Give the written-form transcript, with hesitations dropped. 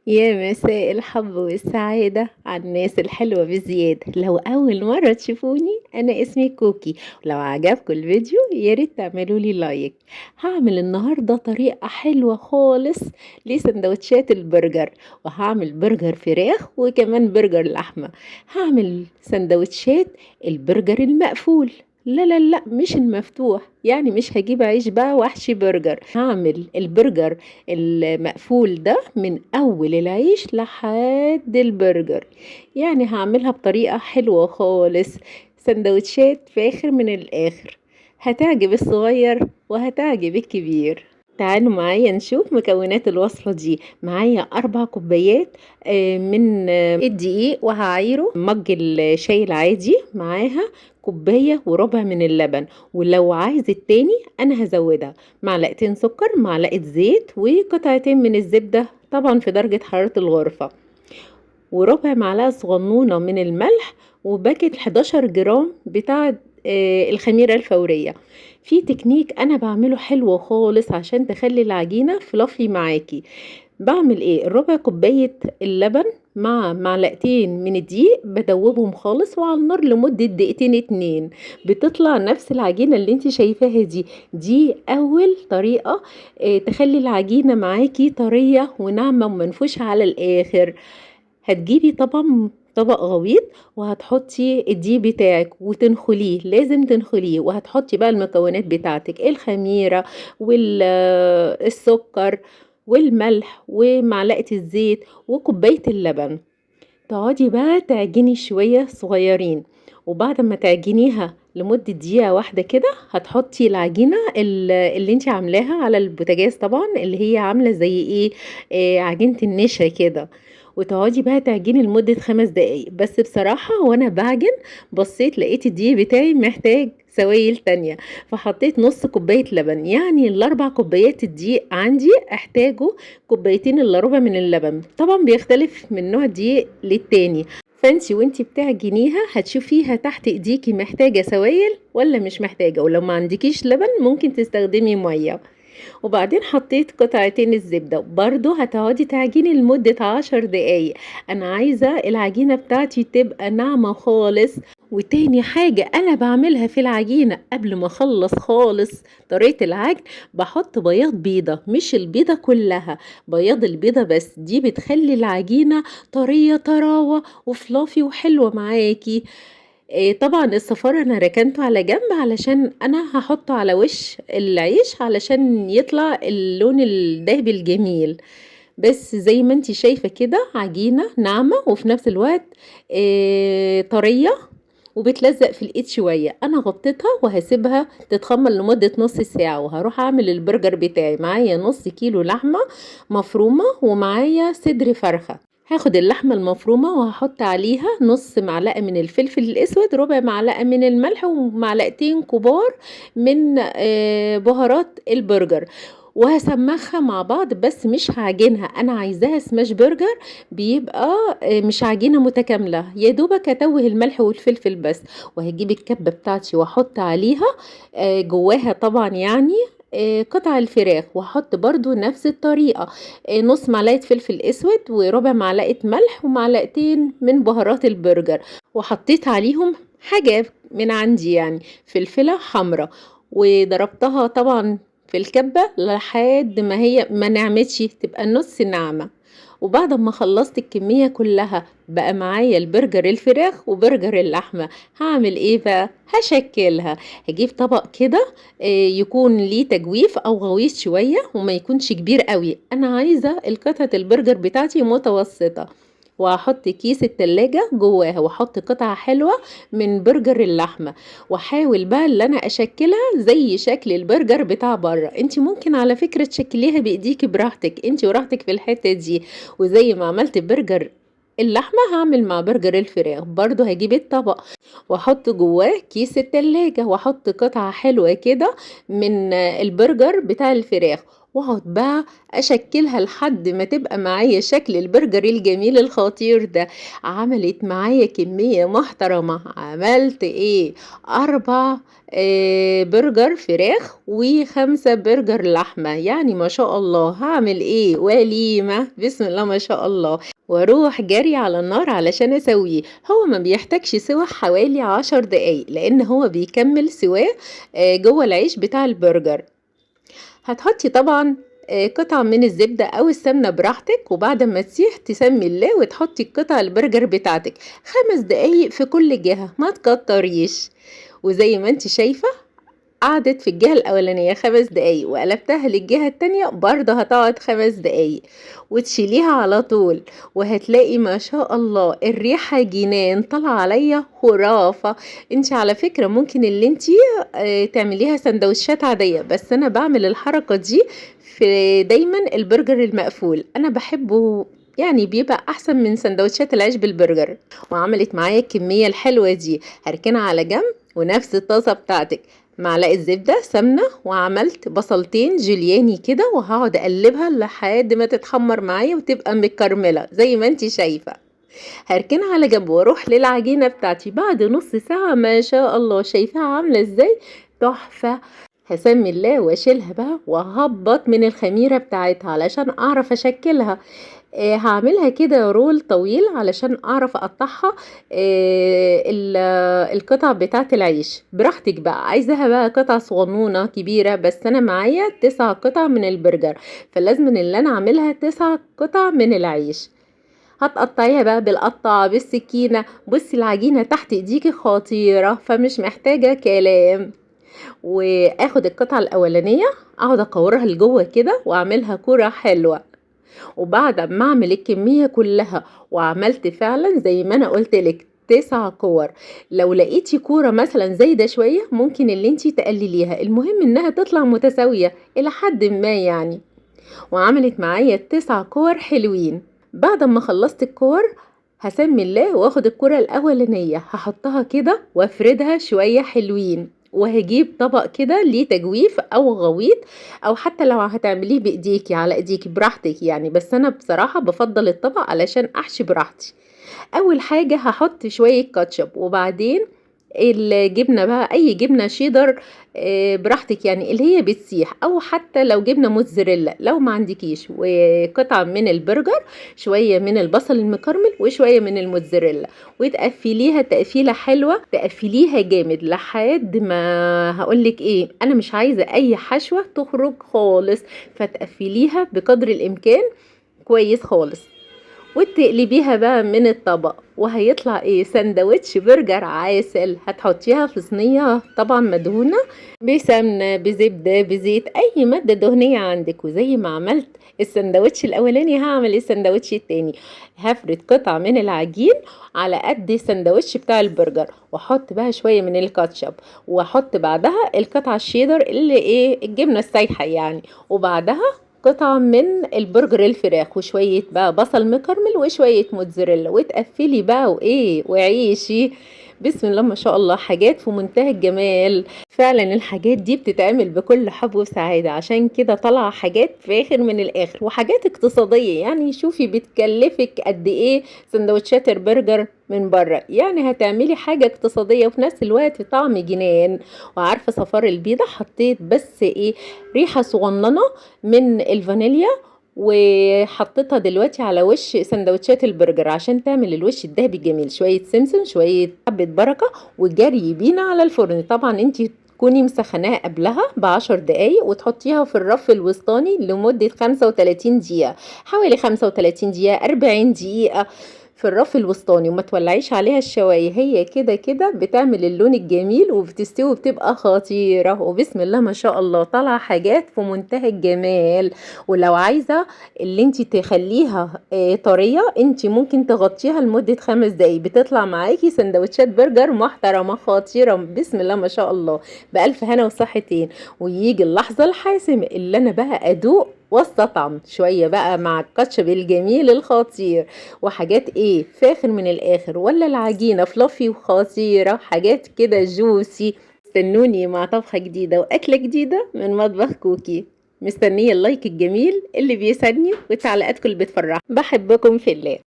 يا مساء الحب والسعادة على الناس الحلوة بزيادة. لو أول مرة تشوفوني أنا اسمي كوكي، ولو عجبكم الفيديو ياريت تعملوا لي لايك. هعمل النهاردة طريقة حلوة خالص لسندوتشات البرجر، وهعمل برجر فراخ وكمان برجر لحمة. هعمل سندوتشات البرجر المقفول، لا لا لا مش المفتوح، يعني مش هجيب عيش بقى واحشي برجر. هعمل البرجر المقفول ده من اول العيش لحد البرجر، يعني هعملها بطريقة حلوة خالص، سندوتشات فاخر من الاخر، هتعجب الصغير وهتعجب الكبير. تعالوا معايا نشوف مكونات الوصفة دي. معايا 4 كوبايات من الدقيق، وهعايره مج الشاي العادي. معاها كوباية وربع من اللبن، ولو عايز التاني انا هزودها. معلقتين سكر، معلقة زيت، وقطعتين من الزبدة طبعا في درجة حرارة الغرفة، وربع معلقة صغنونة من الملح، وباكت 11 جرام بتاع الخميرة الفورية. في تكنيك انا بعمله حلو خالص عشان تخلي العجينة فلافي معاكي. بعمل ايه؟ الربع كوباية اللبن مع معلقتين من الدقيق بدوبهم خالص وعلى النار لمدة دقيقتين 2، بتطلع نفس العجينة اللي انت شايفاها دي. دي اول طريقة تخلي العجينة معاكي طرية وناعمة ومنفوشة على الاخر. هتجيبي طبعا طبق غويط، وهتحطي الدقيق بتاعك وتنخليه، لازم تنخليه، وهتحطي بقى المكونات بتاعتك: الخميرة والسكر والملح ومعلقة الزيت وكوباية اللبن. تقعدي بقى تعجني شوية صغيرين، وبعد ما تعجنيها لمدة دقيقة واحدة كده هتحطي العجينة اللي انت عاملاها على البوتاجاز، طبعا اللي هي عاملة زي ايه، عجينة النشا كده. وتقعدي بقى تعجني لمدة 5 دقايق. بس بصراحة وانا بعجن بصيت لقيت الدقيق بتاعي محتاج سوائل تانية، فحطيت نص كوباية لبن. يعني ال4 كوبايات الدقيق عندي احتاجوا كوبايتين الا ربع من اللبن. طبعا بيختلف من نوع دقيق للتاني، فانتي وانتي بتعجنيها هتشوفيها تحت ايديكي محتاجة سوائل ولا مش محتاجة، ولو ما عندكيش لبن ممكن تستخدمي مية. وبعدين حطيت قطعتين الزبدة، برضو هتقعدي تعجني لمدة 10 دقايق. انا عايزة العجينة بتاعتي تبقى ناعمة خالص. وتاني حاجة انا بعملها في العجينة قبل ما اخلص خالص طريقة العجن، بحط بياض بيضة، مش البيضة كلها، بياض البيضة بس. دي بتخلي العجينة طرية طراوة وفلافي وحلوة معاكي. طبعا الصفار انا ركنته على جنب علشان انا هحطه على وش العيش علشان يطلع اللون الذهبي الجميل. بس زي ما انتي شايفة كده عجينة ناعمة وفي نفس الوقت طرية وبتلزق في الايد شوية. انا غطيتها وهسيبها تتخمر لمدة نص ساعة، وهروح اعمل البرجر بتاعي. معايا نص كيلو لحمة مفرومة، ومعايا صدر فرخة. هاخد اللحمة المفرومة وهحط عليها نص معلقة من الفلفل الاسود، ربع معلقة من الملح، ومعلقتين كبار من بهارات البرجر، وهسمخها مع بعض. بس مش هعجنها، انا عايزاها سماش برجر، بيبقى مش عجينة متكاملة، يا دوبك اتوه الملح والفلفل بس. وهجيب الكبة بتاعتي واحط عليها جواها طبعا يعني قطع الفراخ، وهحط برضو نفس الطريقة نص معلقة فلفل اسود وربع معلقة ملح ومعلقتين من بهارات البرجر، وحطيت عليهم حاجة من عندي يعني فلفلة حمراء، وضربتها طبعا في الكبة لحد ما هي ما نعمتش، تبقى نص ناعمة. وبعد ما خلصت الكمية كلها بقى معايا البرجر الفراخ وبرجر اللحمة. هعمل ايه بقى؟ هشكلها. هجيب طبق كده يكون ليه تجويف او غويط شوية وما يكونش كبير قوي، انا عايزة القطعة البرجر بتاعتي متوسطة، وهحط كيس التلاجة جواها، واحط قطعة حلوة من برجر اللحمة، واحاول بقى اللي انا اشكلها زي شكل البرجر بتاع بره. انت ممكن على فكرة تشكليها بايديك براحتك، انت وراحتك في الحتة دي. وزي ما عملت برجر اللحمة هعمل مع برجر الفراخ. برضو هجيب الطبق واحط جواه كيس التلاجة، واحط قطعة حلوة كده من البرجر بتاع الفراخ، واقعد بقى اشكلها لحد ما تبقى معايا شكل البرجر الجميل الخطير ده. عملت معايا كمية محترمة. عملت ايه؟ 4 برجر فراخ و5 برجر لحمة. يعني ما شاء الله هعمل ايه؟ وليمة بسم الله ما شاء الله. واروح جري على النار علشان اسويه. هو ما بيحتاجش سوى حوالي 10 دقايق لان هو بيكمل سواه جوه العيش بتاع البرجر. هتحطي طبعا قطعة من الزبدة أو السمنة براحتك، وبعد ما تسيح تسمي الله وتحطي قطع البرجر بتاعتك. 5 دقايق في كل جهة، ما تكتريش. وزي ما انت شايفة قعدت في الجهة الأولانية 5 دقايق، وقلبتها للجهة التانية برضه هتقعد 5 دقايق، وتشيليها على طول. وهتلاقي ما شاء الله الريحة جنان طالعة عليا خرافة. انت على فكرة ممكن اللي انت تعمليها سندوتشات عادية، بس انا بعمل الحركة دي في دايما البرجر المقفول، انا بحبه يعني بيبقى احسن من سندوتشات العيش بالبرجر. وعملت معايا الكمية الحلوة دي. هركنها على جنب. ونفس الطاسة بتاعتك معلقة زبدة سمنة، وعملت بصلتين جولياني كده، وهقعد اقلبها لحد ما تتحمر معايا وتبقى مكرملة زي ما انتي شايفة. هركنها على جنب واروح للعجينة بتاعتي بعد نص ساعة. ما شاء الله شايفاها عاملة ازاي؟ تحفة. هسمي الله واشيلها بقى وهبط من الخميرة بتاعتها علشان اعرف اشكلها. هعملها كده رول طويل علشان اعرف اقطعها. القطع بتاعت العيش براحتك بقى، عايزاها بقى قطع صغنونة كبيرة، بس انا معايا 9 قطع من البرجر، فلازم اللي انا اعملها 9 قطع من العيش. هتقطعيها بقى بالقطعة بالسكينة. بصي العجينة تحت ايديكي خطيرة، فمش محتاجة كلام. واخد القطعة الاولانية اقعد اكورها لجوه كده واعملها كرة حلوة. وبعد ما اعمل الكمية كلها وعملت فعلا زي ما انا قلتلك 9 كور. لو لقيتي كورة مثلا زايدة شوية ممكن اللي انتي تقلليها، المهم انها تطلع متساوية الى حد ما يعني. وعملت معايا 9 كور حلوين. بعد ما خلصت الكور هسمي الله واخد الكرة الاولانية هحطها كده وافردها شوية حلوين، وهجيب طبق كده ليه تجويف او غويط، او حتى لو هتعمليه بايديكي على ايديكي براحتك يعني، بس انا بصراحة بفضل الطبق علشان احشي براحتي. اول حاجة هحط شوية كاتشب، وبعدين الجبنة بقى اي جبنة شيدر براحتك يعني اللي هي بتسيح، او حتى لو جبنة موتزاريلا لو ما عندكيش، وقطعة من البرجر، شوية من البصل المكرمل، وشوية من الموتزاريلا. وتقفليها تقفيلة حلوة، تقفليها جامد لحد ما هقولك ايه، انا مش عايزة اي حشوة تخرج خالص، فتقفليها بقدر الامكان كويس خالص. وتقلبيها بقى من الطبق، وهيطلع ايه؟ سندوتش برجر عسل. هتحطيها في صينية طبعا مدهونة بسمنة بزبدة بزيت اي مادة دهنية عندك. وزي ما عملت السندوتش الاولاني هعمل السندوتش التاني. هفرد قطعة من العجين على قد السندوتش بتاع البرجر، واحط بقى شوية من الكاتشب، واحط بعدها القطعة الشيدر اللي ايه الجبنة السايحة يعني، وبعدها قطعة من البرجر الفراخ، وشوية بقى بصل مكرمل، وشوية موتزاريلا، وتقفلي بقى وايه وعيشي. بسم الله ما شاء الله حاجات في منتهى الجمال. فعلا الحاجات دي بتتعمل بكل حب وسعادة، عشان كده طالعة حاجات فاخر من الاخر، وحاجات اقتصادية يعني. شوفي بتكلفك قد ايه سندوتشات البرجر من بره، يعني هتعملي حاجة اقتصادية وفي نفس الوقت طعم جنان. وعارفة صفار البيضة حطيت بس ايه ريحة صغننة من الفانيليا، وحطيتها دلوقتي على وش سندوتشات البرجر عشان تعمل الوش الذهبي الجميل. شوية سمسم، شوية حبة بركة، وجري بينا على الفرن. طبعا انتي تكوني مسخناها قبلها ب10 دقايق، وتحطيها في الرف الوسطاني لمدة 35 دقيقة، حوالي 35 دقيقة 40 دقيقة في الرف الوسطاني، وما تولعيش عليها الشوايه. هي كده كده بتعمل اللون الجميل وبتستوي بتبقى خطيرة. وبسم الله ما شاء الله طالعة حاجات في منتهى الجمال. ولو عايزة اللي انت تخليها طرية، انت ممكن تغطيها لمدة 5 دقايق، بتطلع معاكي سندوتشات برجر محترمة خطيرة. بسم الله ما شاء الله. بألف هنا وصحتين. ويجي اللحظة الحاسمة اللي انا بقى ادوق واستطعم شوية بقى مع الكاتشب الجميل الخطير، وحاجات ايه فاخر من الاخر، ولا العجينة فلافي وخطيرة، حاجات كده جوسي. استنوني مع طبخة جديدة واكلة جديدة من مطبخ كوكي. مستنية اللايك الجميل اللي بيسعدني والتعليقاتكم اللي بتفرح. بحبكم في الله.